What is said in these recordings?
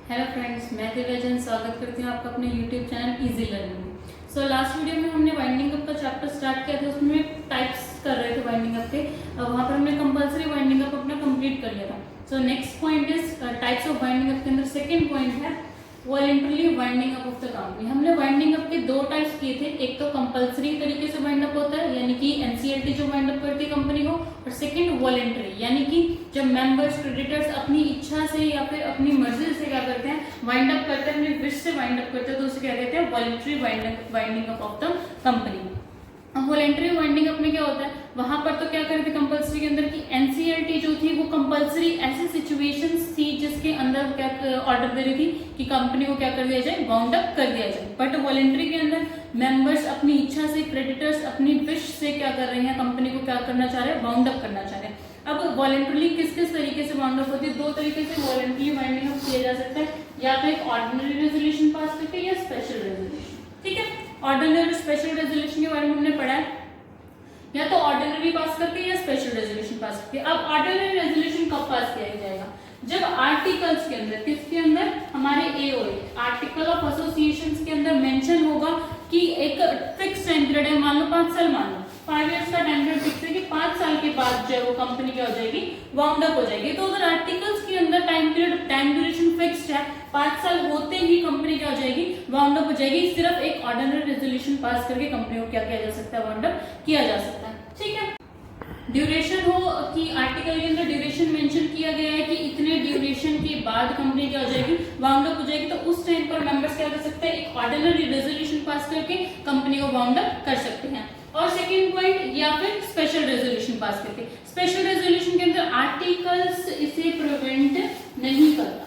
Hello friends, मैं दिव्या स्वागत करती हूँ आपका अपने यूट्यूब चैनल इजी लर्निंग में। सो लास्ट वीडियो में हमने वाइंडिंग अप का चैप्टर स्टार्ट किया था, उसमें टाइप्स कर रहे थे वाइंडिंग अप के। वहाँ पर हमने कंपलसरी वाइंडिंग अप अपना कंप्लीट कर लिया था। सो next point is types of winding up के अंदर सेकेंड पॉइंट है voluntarily winding up of the company. हमने वाइंडिंग अप के दो टाइप्स किए थे, एक तो कंपलसरी तरीके से वाइंड अप होता है यानी कि एनसीएलटी जो वाइंड अप करती है कंपनी को, और सेकंड वॉलंटरी यानी कि जब मेंबर्स क्रेडिटर्स अपनी इच्छा से या फिर अपनी मर्जी से क्या करते हैं वाइंड अप करते हैं, अपनी विश से वाइंड अप करते हैं, तो उसे क्या कहते हैं voluntary winding up of the company. अब वॉलंटरी वाइंडिंग अप में क्या होता है, वहां पर तो क्या करते कंपलसरी के अंदर की एनसीएलटी जो थी वो कंपलसरी ऐसी सिचुएशंस थी जिसके अंदर क्या ऑर्डर दे रही थी कि कंपनी को क्या कर दिया जाए, वाउंड अप कर दिया जाए। बट वॉलंटरी के अंदर मेंबर्स अपनी इच्छा से, क्रेडिटर्स अपनी विश से क्या कर रहे हैं, कंपनी को क्या करना चाह रहे हैं, वाउंड अप करना चाह रहे हैं। अब वॉलंटरली किस किस तरीके से वाउंड अप होती है, दो तरीके से वॉलंटरली वाइंडिंग अप किया जा सकता है, या तो एक ऑर्डिनरी रेजोल्यूशन पास करके या स्पेशल रेजोल्यूशन। ठीक है, ऑर्डिनरी और स्पेशल रेजोल्यूशन के बारे में हमने पढ़ा है, या तो ऑर्डिनरी पास करके या स्पेशल रेजोल्यूशन पास करके। अब ऑर्डिनरी रेजोल्यूशन कब पास किया जाएगा, जब आर्टिकल्स के अंदर, किसके अंदर, हमारे एओए आर्टिकल ऑफ एसोसिएशंस के अंदर मेंशन होगा कि एक फिक्स टाइम पीरियड है, मान लो 5 साल, मान लो 5 इयर्स का टाइम पीरियड फिक्स है कि 5 साल के बाद जो वो कंपनी क्या हो जाएगी, वाउंड अप हो जाएगी। तो अगर आर्टिकल्स के अंदर टाइम ड्यूरेशन फिक्स्ड है, 5 साल होते ही कंपनी क्या हो जाएगी, वाउंड अप हो जाएगी। सिर्फ एक ऑर्डिनरी रेजोल्यूशन पास करके कंपनी को क्या किया जा सकता है, वाउंड अप किया जा सकता है। ठीक है, ड्यूरेशन हो कि आर्टिकल के अंदर ड्यूरेशन मेंशन किया गया है कि इतने ड्यूरेशन के बाद कंपनी क्या हो जाएगी, वाउंड अप हो जाएगी, तो उस टाइम पर मेंबर्स क्या कर सकते हैं, एक ऑर्डिनरी रेजोल्यूशन पास करके कंपनी को वाउंड अप कर सकते हैं। और सेकंड पॉइंट, या फिर स्पेशल रेजोल्यूशन पास करके। स्पेशल रेजोल्यूशन के अंदर आर्टिकल्स इसे प्रिवेंट नहीं करता।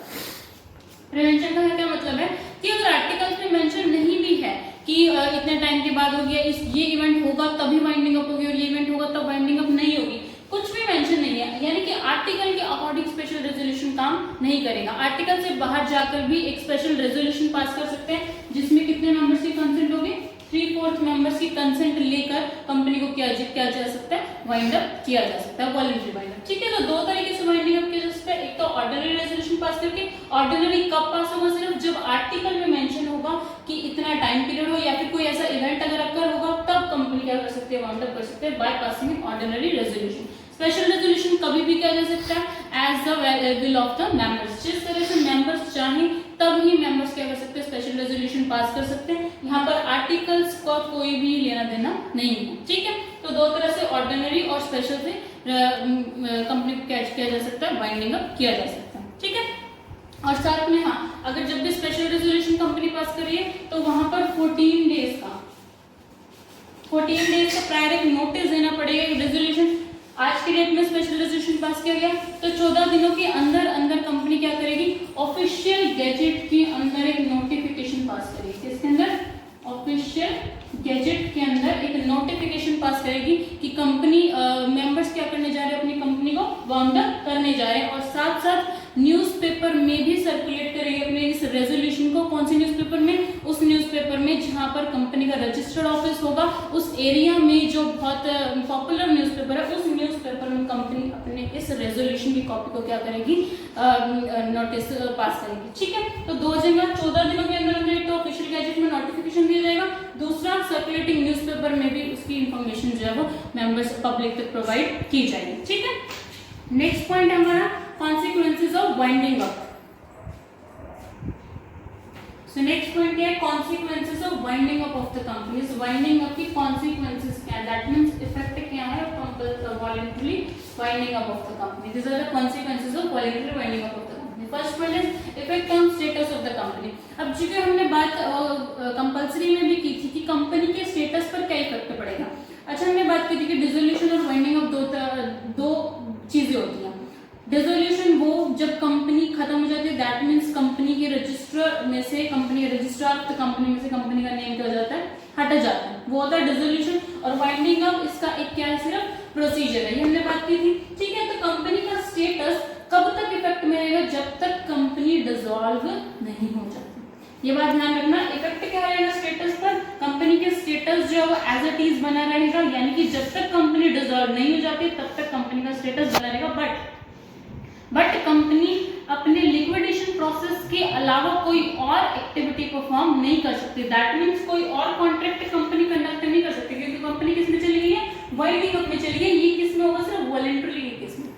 प्रिवेंशन का क्या मतलब है कि अगर आर्टिकल्स में मेंशन नहीं भी है कि इतने टाइम के बाद हो गया, ये इवेंट होगा तभी वाइंडिंग अप होगी और ये इवेंट होगा तब वाइंडिंग अप नहीं होगी, कुछ भी मेंशन नहीं है, यानी कि आर्टिकल के अकॉर्डिंग स्पेशल रेजोल्यूशन काम नहीं करेगा। आर्टिकल से बाहर जाकर भी एक स्पेशल रेजोल्यूशन पास कर सकते हैं जिसमें कितने मेंबर्स की कंसेंट होगी, 3/4 मेंबर्स की कंसेंट लेकर कंपनी को क्या जा सकता है, वाइंड अप किया जा सकता है, वॉलंटरी वाइंड अप। ठीक है, तो दो तरीके से वाइंडिंग अप किया जा सकता है, एक तो ऑर्डिनरी रेजोल्यूशन पास करके। ऑर्डिनरी कब पास होगा, सिर्फ जब आर्टिकल में मेंशन होगा कि इतना टाइम पीरियड हो या फिर कोई ऐसा इवेंट अगर अकर होगा, तब कंपनी क्या कर सकती है, वाउंड अप कर सकते हैं by passing ordinary resolution. Special resolution कभी भी किया जा सकता है as the will of the members, जिस तरह से मेंबर्स चाहें तब ही मेंबर्स क्या कर सकते हैं, स्पेशल रेजोल्यूशन पास कर सकते हैं। यहाँ पर आर्टिकल्स का कोई भी लेना देना नहीं है। ठीक है, तो दो तरह से ऑर्डिनरी और स्पेशल से कंपनी को क्या किया जा सकता है, वाइंडिंग अप किया जा सकता है। ठीक है, और साथ में हाँ, अगर जब भी स्पेशल रेजोल्यूशन कंपनी पास करिए तो वहां पर 14 डेज का प्रायर एक नोटिस देना पड़ेगा। रेजोल्यूशन आज के डेट में स्पेशल रेजोल्यूशन पास किया गया तो 14 दिनों के अंदर अंदर कंपनी क्या करेगी, ऑफिशियल गैजेट के अंदर एक नोटिफिकेशन पास करेगी। किसके अंदर, ऑफिशियल गैजेट के अंदर एक नोटिफिकेशन पास करेगी कि कंपनी मेंबर्स क्या करने जा रहे हैं, अपनी कंपनी को वाउंड अप करने जा रहे हैं, और साथ साथ न्यूज़पेपर में भी सर्कुलेट करेगी अपने इस रेजोल्यूशन को। कौन से न्यूज़पेपर में, उस न्यूज़पेपर में जहां पर कंपनी का रजिस्टर्ड ऑफिस होगा, उस एरिया में जो बहुत पॉपुलर न्यूज़पेपर है, उस न्यूज़पेपर में कंपनी अपने इस रेजोल्यूशन की कॉपी को क्या करेगी, नोटिस पास करेगी। ठीक है, तो दो जगह 14 दिनों के अंदर एक तो ऑफिशियल गैजेट में नोटिफिकेशन दिया जाएगा, दूसरा सर्कुलेटिंग न्यूज़पेपर में भी उसकी इंफॉर्मेशन जो है वो मेंबर्स पब्लिक तक प्रोवाइड की जाएगी। ठीक है, नेक्स्ट पॉइंट हमारा consequences of winding up. So next point क्या है, consequences of winding up of the companies. Winding up की कॉन्सिक्वेंसेस क्या है, दैट मींस इफेक्ट क्या है voluntary winding up of the company. This are the consequences of voluntary winding up of the company. First point is effect on status of the company. अब चूंकि हमने बात compulsory में भी की थी कि कंपनी के स्टेटस पर क्या इफेक्ट पड़ेगा। अच्छा, हमने बात की थी कि डिसोल्यूशन और वाइंडिंग अप दो चीजें होती हैं। डिसोल्यूशन वो जब कंपनी खत्म हो जाती है, दैट मींस कंपनी के रजिस्टर में से, कंपनी के रजिस्ट्रार ऑफ द कंपनी में से कंपनी का नेम क्या हो जाता है, हट जाता है, वो होता है डिसोल्यूशन। और वाइंडिंग अप इसका एक क्या है, सिर्फ प्रोसीजर है, ये हमने बात की थी। ठीक है, तो कंपनी का स्टेटस कब तक इफेक्ट में रहेगा, जब तक कंपनी डिसॉल्व नहीं हो जाती। ये बात ध्यान रखना, इफेक्ट क्या रहेगा स्टेटस पर, कंपनी के स्टेटस जो है वो एज इट इज बना रहेगा, यानी कि जब तक कंपनी डिसॉल्व नहीं हो जाती तब तक कंपनी का स्टेटस बना रहेगा। बट बट कंपनी अपने लिक्विडेशन प्रोसेस के अलावा कोई और एक्टिविटी परफॉर्म नहीं कर सकती। दैट मीन्स कोई और कॉन्ट्रैक्ट कंपनी कंडक्ट नहीं कर सकती, क्योंकि कंपनी किस में चली गई है, वाइंडिंग अप में चली गई। ये किस में होगा, सिर्फ वॉलंटरी के केस में।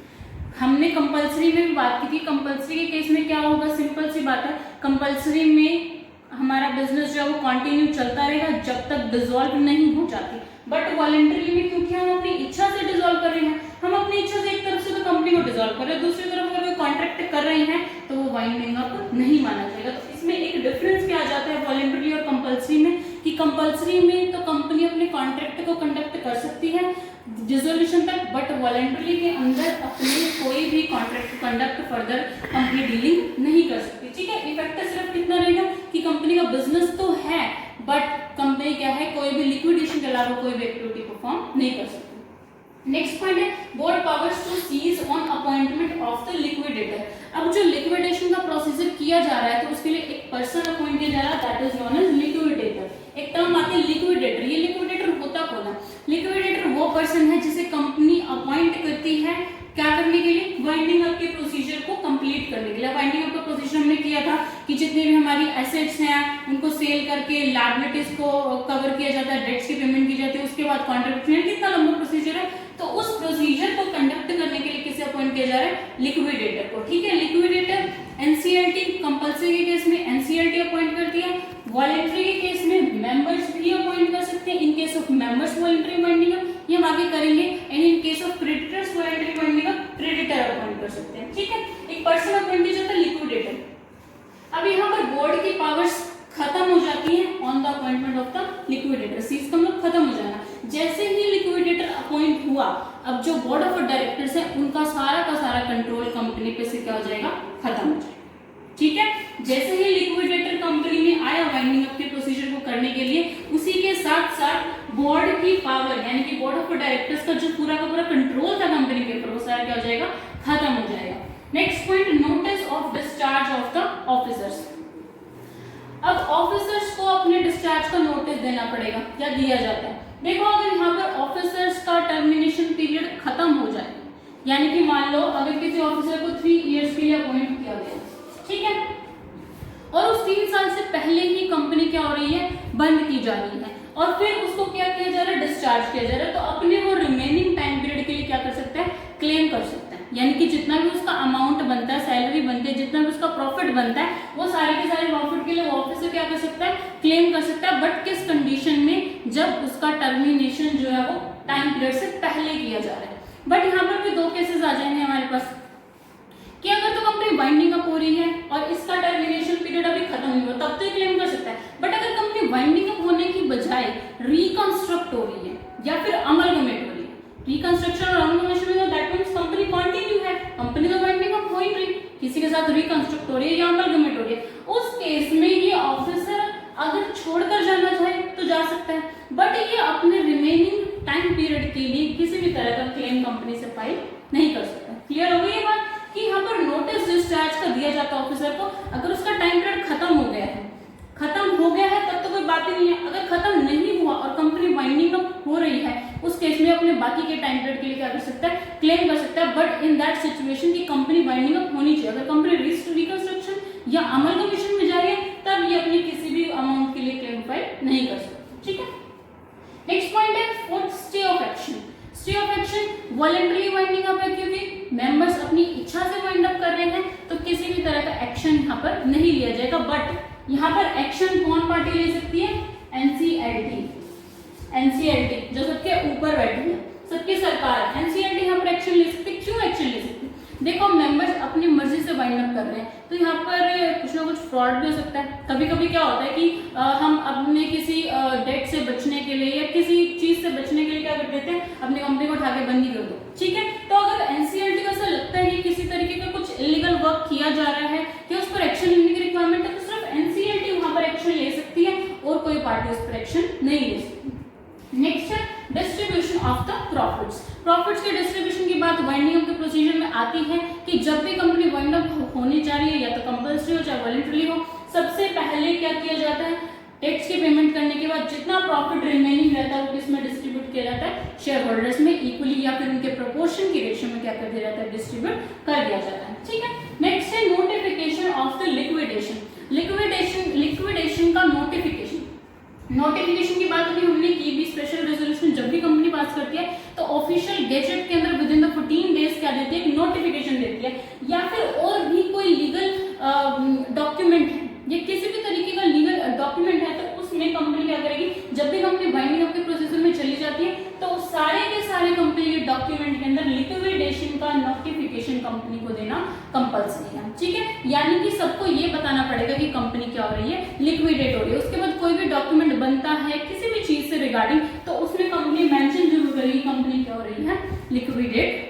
हमने कंपलसरी में भी बात की थी, कंपलसरी के केस में क्या होगा, सिंपल सी बात है, कंपलसरी में हमारा बिजनेस जो है वो कंटिन्यू चलता रहेगा जब तक डिसॉल्व नहीं हो जाती। बट वॉलंटरी में क्योंकि हम अपनी इच्छा से डिसॉल्व कर रहे हैं, हम अपनी इच्छा से एक तरफ से तो कंपनी को डिसॉल्व कर रहे हैं, दूसरी तरफ अगर कॉन्ट्रैक्ट कर रहे हैं तो वो वाइंडिंग अप नहीं माना जाएगा। तो इसमें एक डिफरेंस क्या आ जाता है वॉलंटरी और कंपलसरी में, कि कंपलसरी में तो कंपनी अपने कॉन्ट्रैक्ट को कंडक्ट कर सकती है डिसोल्यूशन तक, बट वॉलंटरी के अंदर अपने कोई भी contract conduct further company dealing नहीं कर सकती। ठीक है, इफेक्ट सिर्फ कितना रहेगा कि कंपनी का बिजनेस तो है बट कंपनी क्या है, कोई भी लिक्विडेशन के अलावा कोई भी एक्टिविटी परफॉर्म नहीं कर सकती। नेक्स्ट पॉइंट है board powers to cease on appointment of the liquidator. अब जो लिक्विडेशन का प्रोसीजर किया जा रहा है तो उसके लिए एक पर्सन अपॉइंट किया जा रहा है, that is known as liquidator. एक टर्म आती है लिक्विडेटर। ये लिक्विडेटर होता कौन है, लिक्विडेटर वो पर्सन है जिसे कंपनी अपॉइंट करती है क्या करने के लिए, वाइंडिंग अप के प्रोसीजर को कंप्लीट करने के लिए। वाइंडिंग अप का प्रोसीजर हमने किया था कि जितने भी हमारी एसेट्स हैं उनको सेल करके लायबिलिटीज को कवर किया जाता है, डेट्स की पेमेंट की जाती है, उसके बाद कॉन्ट्रैक्ट, कितना लंबा प्रोसीजर है। तो उस प्रोसीजर को कंडक्ट करने के लिए किसे अपॉइंट किया जा रहा है, लिक्विडेटर को। ठीक है, लिक्विडेटर एनसीएलटी कंपल्सरी के केस में एनसीएलटी अपॉइंट करती है, वॉलंटरी के केस में मेंबर्स भी अपॉइंट कर सकते हैं। In case of members voluntary winding up ये हम आगे करेंगे, and in case of creditors voluntary winding up creditor appoint कर सकते हैं। ठीक है, एक पर्सन अपॉइंट किया जाता है लिक्विडेटर। अब यहाँ पर बोर्ड की पावर्स खत्म हो जाती है on the appointment of the liquidator. Cease का मतलब खत्म हो जाना। जैसे ही लिक्विडेटर अपॉइंट हुआ, अब जो बोर्ड ऑफ डायरेक्टर्स है उनका सारा का सारा कंट्रोल कंपनी पे से क्या हो जाएगा, खत्म हो जाएगा। ठीक है, जैसे ही लिक्विडेटर कंपनी में आया वाइंडिंग अप के प्रोसीजर को करने के लिए, उसी के साथ साथ बोर्ड की पावर यानी कि बोर्ड ऑफ डायरेक्टर्स का जो पूरा का पूरा कंट्रोल था कंपनी के ऊपर, वो सारा क्या हो जाएगा, खत्म हो जाएगा। Next point, notice of discharge of the officers. अब ऑफिसर्स को अपने डिस्चार्ज का नोटिस देना पड़ेगा या दिया जाता है। देखो, अगर यहाँ पर ऑफिसर्स का टर्मिनेशन पीरियड खत्म हो जाए, यानी कि मान लो अगर किसी ऑफिसर को 3 इयर्स के लिए अपॉइंट किया गया, ठीक है, और उस 3 साल से पहले ही कंपनी क्या हो रही है, बंद की जा रही है, और फिर उसको क्या किया जा रहा है, डिस्चार्ज किया जा रहा है, तो अपने वो रिमेनिंग टाइम पीरियड के लिए क्या कर सकता है, क्लेम कर सकता है। यानी कि जितना भी उसका अमाउंट बनता है, सैलरी बनती है, जितना भी उसका प्रॉफिट बनता है, वो सारे के सारे प्रॉफिट के लिए वो ऑफिसर क्या कर सकता है, क्लेम कर सकता है। बट किस कंडीशन में, जब उसका टर्मिनेशन जो है वो टाइम पीरियड से पहले किया जा रहा है। बट यहाँ पर भी 2 केसेस आ जाएंगे हमारे पास, कि अगर तो कंपनी वाइंडिंग अप हो रही है और इसका टर्मिनेशन पीरियड अभी खत्म नहीं हुआ, तब तो क्लेम कर सकता है। बट अगर कंपनी वाइंडिंग अप होने की बजाय रिकंस्ट्रक्ट हो रही है या फिर अमलगमेट हो रही है, रिकंस्ट्रक्शन और अमलगमेशन में दैट मींस कंपनी कंटिन्यू है, कंपनी तो वाइंडिंग अप हो ही रही, किसी के साथ रिकंस्ट्रक्ट हो रही है या अमलगमेट हो रही है, उस केस में ये ऑफिसर अगर छोड़कर जाना चाहे तो जा सकता है। बट ये अपने रिमेनिंग टाइम पीरियड के लिए किसी भी तरह का क्लेम कंपनी से फाइल नहीं कर सकता। क्लियर हो गई ये बात, कि यहाँ पर नोटिस डिस्चार्ज का दिया जाता है ऑफिसर को, अगर उसका टाइम पीरियड खत्म हो गया है, तब तो कोई बात ही नहीं है। अगर खत्म नहीं हुआ और कंपनी वाइंडिंग अप हो रही है, उस केस में अपने बाकी के टाइम पीरियड के लिए क्या कर सकता है, क्लेम कर सकता है। बट इन दैट सिचुएशन की कंपनी वाइंडिंग अप होनी चाहिए। अगर कंपनी रिकंस्ट्रक्शन या अमलगमेशन में जाए तब ये अपनी किसी भी अमाउंट के लिए क्लेम फाइल नहीं कर सकती। ठीक है, नेक्स्ट पॉइंट है fourth, stay of action. Stay of action voluntary winding up है, क्योंकि मेंबर्स अपनी इच्छा से वाइंड अप कर रहे हैं, तो किसी भी तरह का एक्शन यहाँ पर नहीं लिया जाएगा। बट यहाँ पर एक्शन कौन पार्टी ले सकती है, एनसीएलटी। एनसीएलटी जो सबके ऊपर बैठी है, सबकी सरकार, एनसीएलटी यहाँ पर एक्शन ले सकती है। क्यों एक्शन ले सकती है, देखो मेंबर्स अपनी मर्जी से वाइंड अप कर रहे हैं, तो यहाँ पर कुछ ना कुछ फ्रॉड भी हो सकता है। कभी कभी क्या होता है कि हम अपने किसी डेट से बचने के लिए या किसी चीज से बचने के लिए क्या कर देते हैं, अपनी कंपनी को उठा के बंद ही कर दो। ठीक है, तो अगर एनसीएलटी को ऐसा लगता है कि किसी तरीके का कुछ इलीगल वर्क किया जा रहा है कि उस पर एक्शन लेने की रिक्वायरमेंट है, तो सिर्फ एनसीएलटी वहां पर एक्शन ले सकती है और कोई पार्टी उस पर एक्शन नहीं ले सकती। नेक्स्ट है distribution of the profits. Profits के डिस्ट्रीब्यूशन की बात वाइंडिंग अप के प्रोसीजर में आती है कि जब भी कंपनी वाइंड अप होने जा रही है, या तो कंपल्सरी हो चाहे वॉलंटरी हो, सबसे पहले क्या किया जाता है, टैक्स की पेमेंट करने के बाद जितना प्रॉफिट रिमेनिंग रहता है वो किसमें डिस्ट्रीब्यूट डिस्ट्रीब्यूट किया जाता है शेयर होल्डर्स में इक्वली या फिर उनके प्रोपोर्शन की रेशियो में क्या कर दिया जाता है, डिस्ट्रीब्यूट कर दिया जाता है। ठीक है, नेक्स्ट है notification of the liquidation. Liquidation का नोटिफिकेशन की बात अभी हमने की भी, स्पेशल रेजोल्यूशन जब भी कंपनी पास करती है तो ऑफिशियल गेजेट के अंदर विद इन द 14 डेज क्या देती है, नोटिफिकेशन देती है। या फिर और भी कोई लीगल डॉक्यूमेंट है, ये किसी भी तरीके का लीगल डॉक्यूमेंट है तो उसमें कंपनी क्या करेगी, जब भी कंपनी बाइंडिंग अप के प्रोसेस में चली जाती है तो सारे के सारे कंपनी के डॉक्यूमेंट के अंदर लिक्विडेशन का नोटिफिकेशन कंपनी को देना कंपल्सरी है। ठीक है, यानी कि सबको ये बताना पड़ेगा कि कंपनी क्या हो रही है, लिक्विडेट हो रही है। उसके बाद कोई भी डॉक्यूमेंट बनता है किसी भी चीज से रिगार्डिंग तो उसमें कंपनी मेंशन जरूर करेगी कंपनी क्या हो रही है, लिक्विडेट